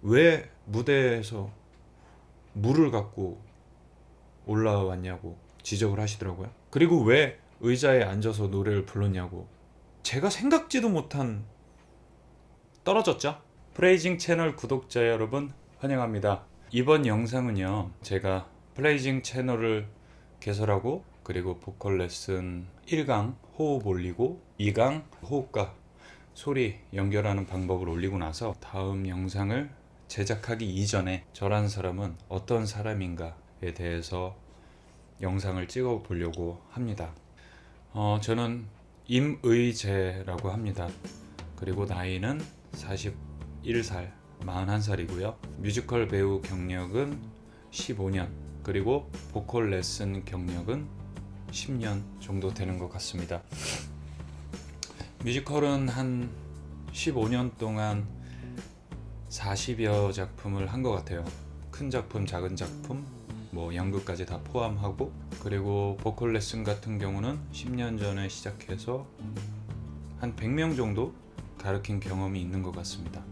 왜 무대에서 물을 갖고 올라왔냐고 지적을 하시더라고요. 그리고 왜 의자에 앉아서 노래를 불렀냐고. 제가 생각지도 못한 떨어졌죠? 프레이징 채널 구독자 여러분 환영합니다. 이번 영상은요, 제가 프레이징 채널을 개설하고 그리고 보컬 레슨 1강 호흡 올리고 2강 호흡과 소리 연결하는 방법을 올리고 나서 다음 영상을 제작하기 이전에 저라는 사람은 어떤 사람인가에 대해서 영상을 찍어 보려고 합니다. 저는 임의재라고 합니다. 그리고 나이는 41살, 41살이고요. 뮤지컬 배우 경력은 15년, 그리고 보컬 레슨 경력은 10년 정도 되는 것 같습니다. 뮤지컬은 한 15년 동안 40여 작품을 한 것 같아요. 큰 작품, 작은 작품, 뭐 연극까지 다 포함하고. 그리고 보컬 레슨 같은 경우는 10년 전에 시작해서 한 100명 정도 가르친 경험이 있는 것 같습니다.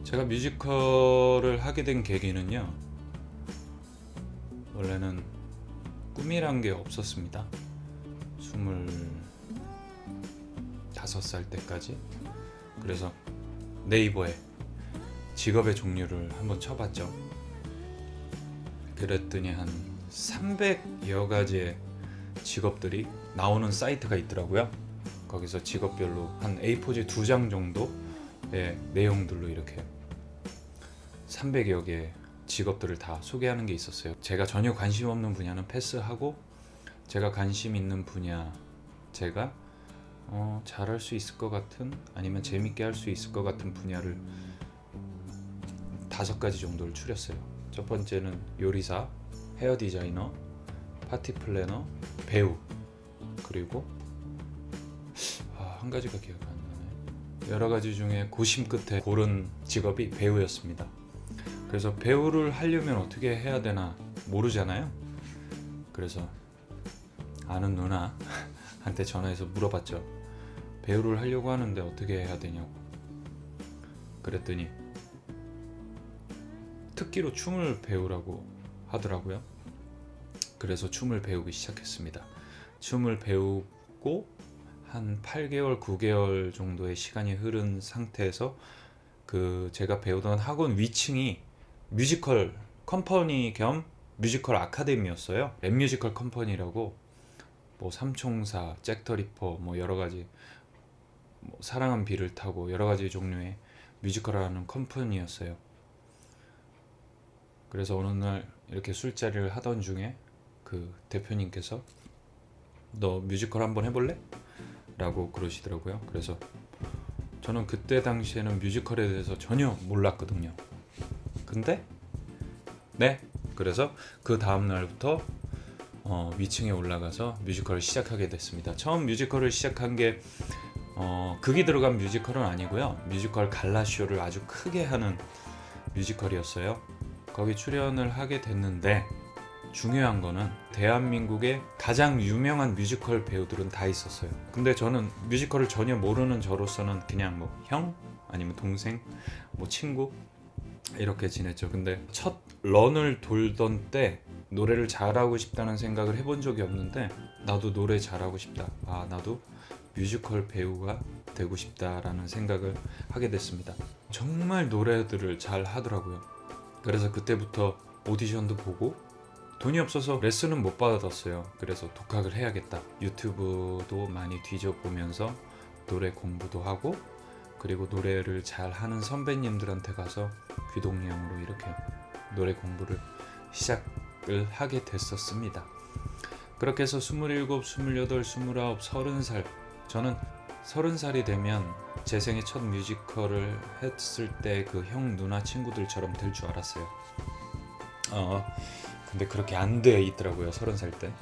제가 뮤지컬을 하게 된 계기는요, 원래는 꿈이란 게 없었습니다. 25살 때까지. 그래서 네이버에 직업의 종류를 한번 쳐봤죠. 그랬더니 한 300여 가지의 직업들이 나오는 사이트가 있더라고요. 거기서 직업별로 한 A4지 2장 정도의 내용들로 이렇게 300여 개의 직업들을 다 소개하는 게 있었어요. 제가 전혀 관심 없는 분야는 패스하고, 제가 관심 있는 분야, 제가 잘할 수 있을 것 같은, 아니면 재밌게 할 수 있을 것 같은 분야를 5가지 정도를 추렸어요. 첫 번째는 요리사, 헤어 디자이너, 파티 플래너, 배우, 그리고 한 가지가 기억이 안 나네. 여러 가지 중에 고심 끝에 고른 직업이 배우였습니다. 그래서 배우를 하려면 어떻게 해야 되나 모르잖아요. 그래서 아는 누나한테 전화해서 물어봤죠. 배우를 하려고 하는데 어떻게 해야 되냐고. 그랬더니 특기로 춤을 배우라고 하더라고요. 그래서 춤을 배우기 시작했습니다. 춤을 배우고 한 8개월, 9개월 정도의 시간이 흐른 상태에서 제가 배우던 학원 위층이 뮤지컬 컴퍼니 겸 뮤지컬 아카데미였어요. 랩뮤지컬 컴퍼니라고, 뭐 삼총사, 잭더 리퍼, 뭐 여러 가지, 뭐 사랑은 비를 타고 여러 가지 종류의 뮤지컬을 하는 컴퍼니였어요. 그래서 어느 날 이렇게 술자리를 하던 중에 그 대표님께서 너 뮤지컬 한번 해볼래? 라고 그러시더라고요. 그래서 저는 그때 당시에는 뮤지컬에 대해서 전혀 몰랐거든요. 근데 네, 그래서 그 다음 날부터 위층에 올라가서 뮤지컬을 시작하게 됐습니다. 처음 뮤지컬을 시작한 게 극이 들어간 뮤지컬은 아니고요, 뮤지컬 갈라쇼를 아주 크게 하는 뮤지컬이었어요. 거기 출연을 하게 됐는데, 중요한 거는 대한민국의 가장 유명한 뮤지컬 배우들은 다 있었어요. 근데 저는 뮤지컬을 전혀 모르는 저로서는 그냥 뭐 형, 아니면 동생, 뭐 친구 이렇게 지냈죠. 근데 첫 런을 돌던 때 노래를 잘하고 싶다는 생각을 해본 적이 없는데, 나도 노래 잘하고 싶다, 나도 뮤지컬 배우가 되고 싶다라는 생각을 하게 됐습니다. 정말 노래들을 잘 하더라고요. 그래서 그때부터 오디션도 보고, 돈이 없어서 레슨은 못 받았어요. 그래서 독학을 해야겠다, 유튜브도 많이 뒤져보면서 노래 공부도 하고, 그리고 노래를 잘하는 선배님들한테 가서 귀동냥으로 이렇게 노래 공부를 시작을 하게 됐었습니다. 그렇게 해서 27, 28, 29, 30살, 저는 30살이 되면 제 생애 첫 뮤지컬을 했을 때 그 형, 누나, 친구들처럼 될 줄 알았어요. 근데 그렇게 안 돼 있더라고요, 30살 때.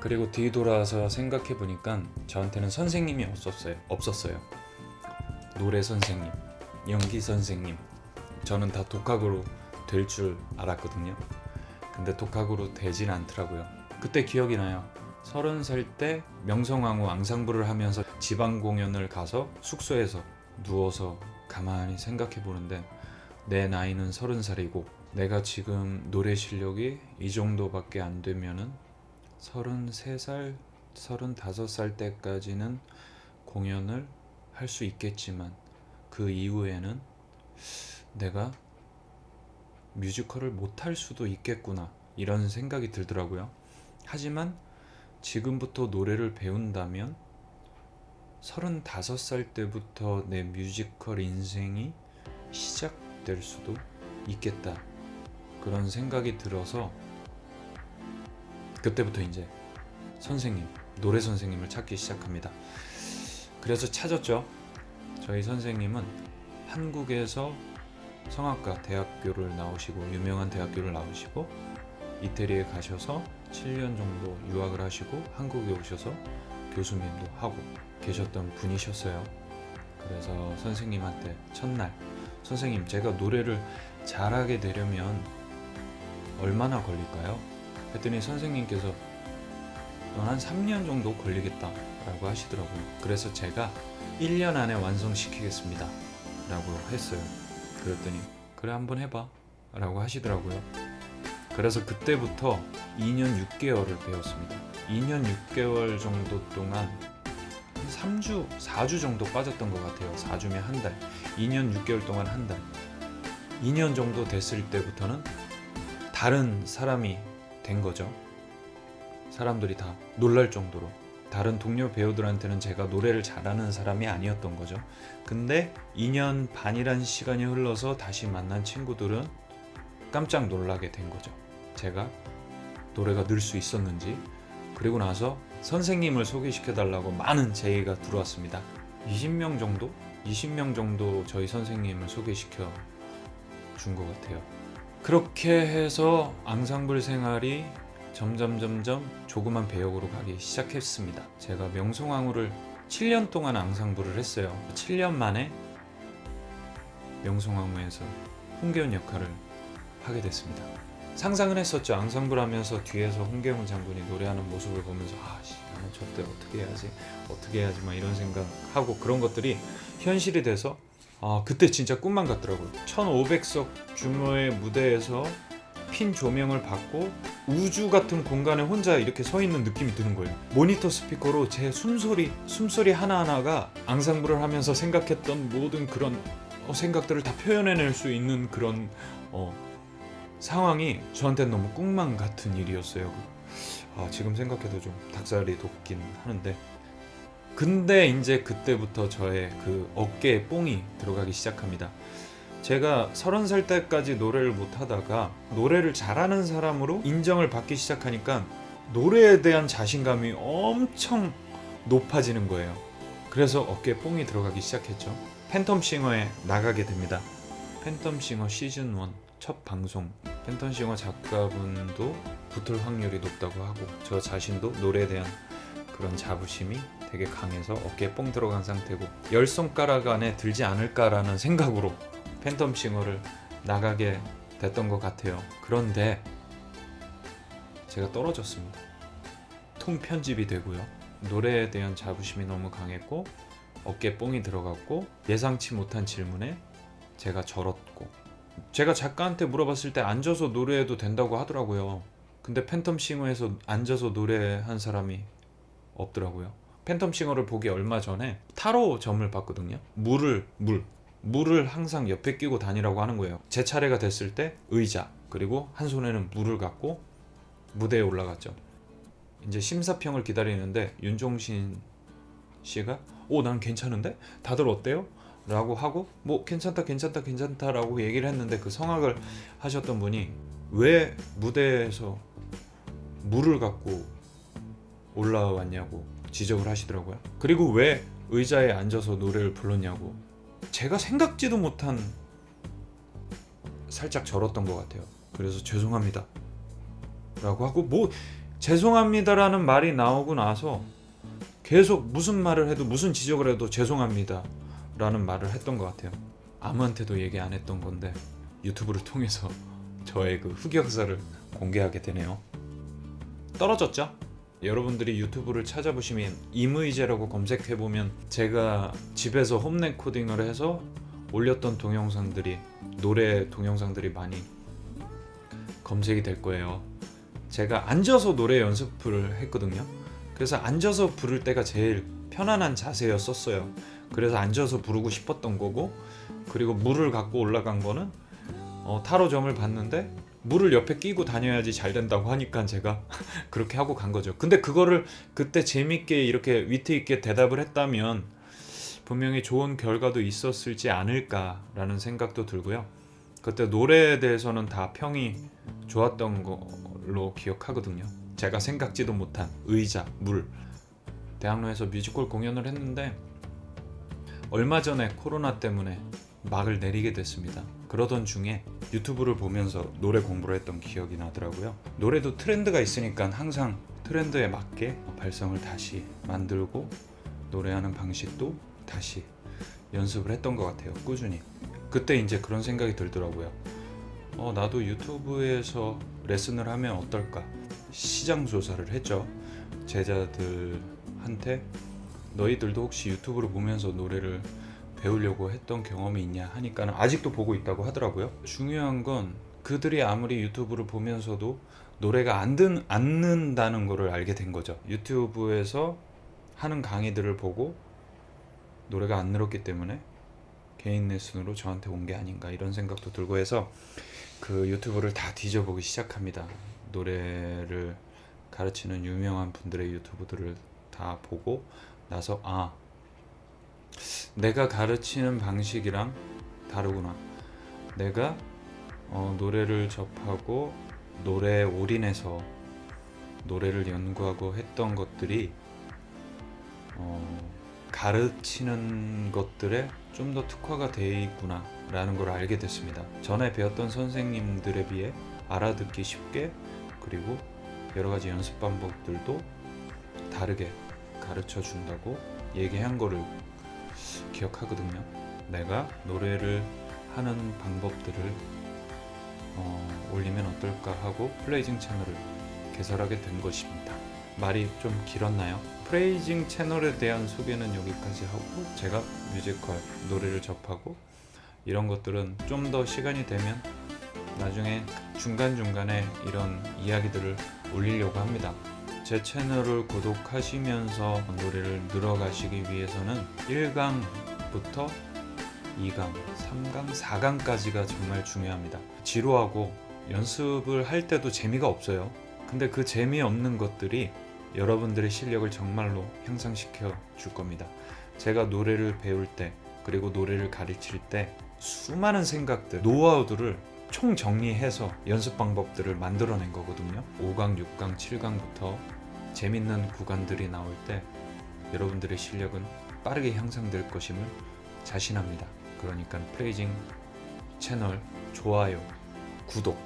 그리고 뒤돌아서 생각해 보니까 저한테는 선생님이 없었어요. 노래 선생님, 연기 선생님, 저는 다 독학으로 될 줄 알았거든요. 근데 독학으로 되진 않더라고요. 그때 기억이 나요. 30살 때 명성황후 앙상블을 하면서 지방 공연을 가서 숙소에서 누워서 가만히 생각해 보는데 내 나이는 30살이고 내가 지금 노래 실력이 이 정도밖에 안 되면은 33살, 35살 때까지는 공연을 할 수 있겠지만 그 이후에는 내가 뮤지컬을 못할 수도 있겠구나 이런 생각이 들더라고요. 하지만 지금부터 노래를 배운다면 35살 때부터 내 뮤지컬 인생이 시작될 수도 있겠다 그런 생각이 들어서 그때부터 이제 선생님, 노래 선생님을 찾기 시작합니다. 그래서 찾았죠. 저희 선생님은 한국에서 성악가 대학교를 나오시고 유명한 대학교를 나오시고 이태리에 가셔서 7년 정도 유학을 하시고 한국에 오셔서 교수님도 하고 계셨던 분이셨어요. 그래서 선생님한테 첫날 선생님 제가 노래를 잘하게 되려면 얼마나 걸릴까요? 했더니 선생님께서 넌 한 3년 정도 걸리겠다 라고 하시더라고요. 그래서 제가 1년 안에 완성시키겠습니다 라고 했어요. 그랬더니 그래 한번 해봐 라고 하시더라고요. 그래서 그때부터 2년 6개월을 배웠습니다. 2년 6개월 정도 동안 3주, 4주 정도 빠졌던 것 같아요. 4주면 한 달. 2년 6개월 동안 한 달. 2년 정도 됐을 때부터는 다른 사람이 된 거죠. 사람들이 다 놀랄 정도로. 다른 동료 배우들한테는 제가 노래를 잘하는 사람이 아니었던 거죠. 근데 2년 반이란 시간이 흘러서 다시 만난 친구들은 깜짝 놀라게 된 거죠. 제가 노래가 늘 수 있었는지. 그리고 나서 선생님을 소개시켜달라고 많은 제의가 들어왔습니다. 20명 정도? 20명 정도 저희 선생님을 소개시켜 준 것 같아요. 그렇게 해서 앙상블 생활이 점점 조그만 배역으로 가기 시작했습니다. 제가 명송황후를 7년 동안 앙상블을 했어요. 7년 만에 명송황후에서 홍계훈 역할을 하게 됐습니다. 상상은 했었죠. 앙상블 하면서 뒤에서 홍계훈 장군이 노래하는 모습을 보면서 나는 저때 어떻게 해야지 막 이런 생각하고 그런 것들이 현실이 돼서 그때 진짜 꿈만 같더라고요. 1500석 규모의 무대에서 핀 조명을 받고 우주 같은 공간에 혼자 이렇게 서 있는 느낌이 드는 거예요. 모니터 스피커로 제 숨소리 하나하나가 앙상블을 하면서 생각했던 모든 그런 생각들을 다 표현해낼 수 있는 그런 상황이 저한테는 너무 꿈만 같은 일이었어요. 지금 생각해도 좀 닭살이 돋긴 하는데 근데 이제 그때부터 저의 그 어깨에 뽕이 들어가기 시작합니다. 제가 30살 때까지 노래를 못하다가 노래를 잘하는 사람으로 인정을 받기 시작하니까 노래에 대한 자신감이 엄청 높아지는 거예요. 그래서 어깨에 뽕이 들어가기 시작했죠. 팬텀싱어에 나가게 됩니다. 팬텀싱어 시즌 1 첫 방송. 팬텀싱어 작가분도 붙을 확률이 높다고 하고 저 자신도 노래에 대한 그런 자부심이 되게 강해서 어깨에 뽕 들어간 상태고 10손가락 안에 들지 않을까라는 생각으로 팬텀싱어를 나가게 됐던 것 같아요. 그런데 제가 떨어졌습니다. 통편집이 되고요. 노래에 대한 자부심이 너무 강했고 어깨에 뽕이 들어갔고 예상치 못한 질문에 제가 절었고 제가 작가한테 물어봤을 때 앉아서 노래해도 된다고 하더라고요. 근데 팬텀싱어에서 앉아서 노래한 사람이 없더라고요. 팬텀싱어를 보기 얼마 전에 타로 점을 봤거든요. 물을 항상 옆에 끼고 다니라고 하는 거예요. 제 차례가 됐을 때 의자 그리고 한 손에는 물을 갖고 무대에 올라갔죠. 이제 심사평을 기다리는데 윤종신 씨가 난 괜찮은데? 다들 어때요? 라고 하고 뭐 괜찮다라고 얘기를 했는데 그 성악을 하셨던 분이 왜 무대에서 물을 갖고 올라왔냐고 지적을 하시더라고요. 그리고 왜 의자에 앉아서 노래를 불렀냐고. 제가 생각지도 못한 살짝 절었던 것 같아요. 그래서 죄송합니다 라고 하고 뭐 죄송합니다라는 말이 나오고 나서 계속 무슨 말을 해도 무슨 지적을 해도 죄송합니다 라는 말을 했던 것 같아요. 아무한테도 얘기 안 했던 건데 유튜브를 통해서 저의 그 흑역사를 공개하게 되네요. 떨어졌죠? 여러분들이 유튜브를 찾아보시면 임의제라고 검색해보면 제가 집에서 홈 레코딩을 해서 올렸던 동영상들이, 노래 동영상들이 많이 검색이 될 거예요. 제가 앉아서 노래 연습을 했거든요. 그래서 앉아서 부를 때가 제일 편안한 자세였었어요. 그래서 앉아서 부르고 싶었던 거고, 그리고 물을 갖고 올라간 거는 타로점을 봤는데 물을 옆에 끼고 다녀야지 잘 된다고 하니까 제가 그렇게 하고 간 거죠. 근데 그거를 그때 재밌게 이렇게 위트 있게 대답을 했다면 분명히 좋은 결과도 있었을지 않을까라는 생각도 들고요. 그때 노래에 대해서는 다 평이 좋았던 걸로 기억하거든요. 제가 생각지도 못한 의자, 물, 대학로에서 뮤지컬 공연을 했는데 얼마 전에 코로나 때문에 막을 내리게 됐습니다. 그러던 중에 유튜브를 보면서 노래 공부를 했던 기억이 나더라고요. 노래도 트렌드가 있으니까 항상 트렌드에 맞게 발성을 다시 만들고 노래하는 방식도 다시 연습을 했던 것 같아요. 꾸준히. 그때 이제 그런 생각이 들더라고요. 나도 유튜브에서 레슨을 하면 어떨까? 시장 조사를 했죠. 제자들한테 너희들도 혹시 유튜브를 보면서 노래를 배우려고 했던 경험이 있냐 하니까는 아직도 보고 있다고 하더라고요. 중요한 건 그들이 아무리 유튜브를 보면서도 노래가 안 는다는 거를 알게 된 거죠. 유튜브에서 하는 강의들을 보고 노래가 안 늘었기 때문에 개인 레슨으로 저한테 온 게 아닌가 이런 생각도 들고 해서 그 유튜브를 다 뒤져보기 시작합니다. 노래를 가르치는 유명한 분들의 유튜브들을 다 보고 나서 내가 가르치는 방식이랑 다르구나. 내가 노래를 접하고 노래에 올인해서 노래를 연구하고 했던 것들이 가르치는 것들에 좀 더 특화가 돼 있구나 라는 걸 알게 됐습니다. 전에 배웠던 선생님들에 비해 알아듣기 쉽게, 그리고 여러 가지 연습 방법들도 다르게 가르쳐 준다고 얘기한 거를 기억하거든요. 내가 노래를 하는 방법들을 올리면 어떨까 하고 플레이징 채널을 개설하게 된 것입니다. 말이 좀 길었나요? 플레이징 채널에 대한 소개는 여기까지 하고, 제가 뮤지컬, 노래를 접하고 이런 것들은 좀 더 시간이 되면 나중에 중간중간에 이런 이야기들을 올리려고 합니다. 제 채널을 구독하시면서 노래를 늘어가시기 위해서는 1강부터 2강, 3강, 4강까지가 정말 중요합니다. 지루하고 연습을 할 때도 재미가 없어요. 근데 그 재미없는 것들이 여러분들의 실력을 정말로 향상시켜 줄 겁니다. 제가 노래를 배울 때, 그리고 노래를 가르칠 때 수많은 생각들, 노하우들을 총 정리해서 연습 방법들을 만들어낸 거거든요. 5강, 6강, 7강부터 재밌는 구간들이 나올 때 여러분들의 실력은 빠르게 향상될 것임을 자신합니다. 그러니까 플레이징 채널 좋아요, 구독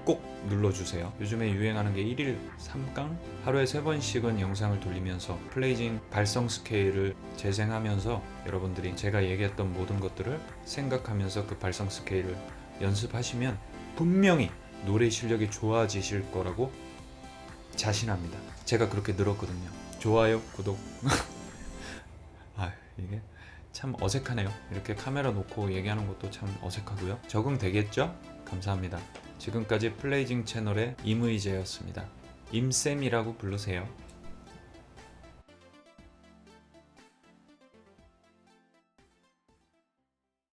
꼭 눌러주세요. 요즘에 유행하는 게 1일 3강? 하루에 3번씩은 영상을 돌리면서 플레이징 발성 스케일을 재생하면서 여러분들이 제가 얘기했던 모든 것들을 생각하면서 그 발성 스케일을 연습하시면 분명히 노래 실력이 좋아지실 거라고 자신합니다. 제가 그렇게 늘었거든요. 좋아요, 구독. 이게 참 어색하네요. 이렇게 카메라 놓고 얘기하는 것도 참 어색하고요. 적응되겠죠? 감사합니다. 지금까지 플레이징 채널의 임의재였습니다. 임쌤이라고 부르세요.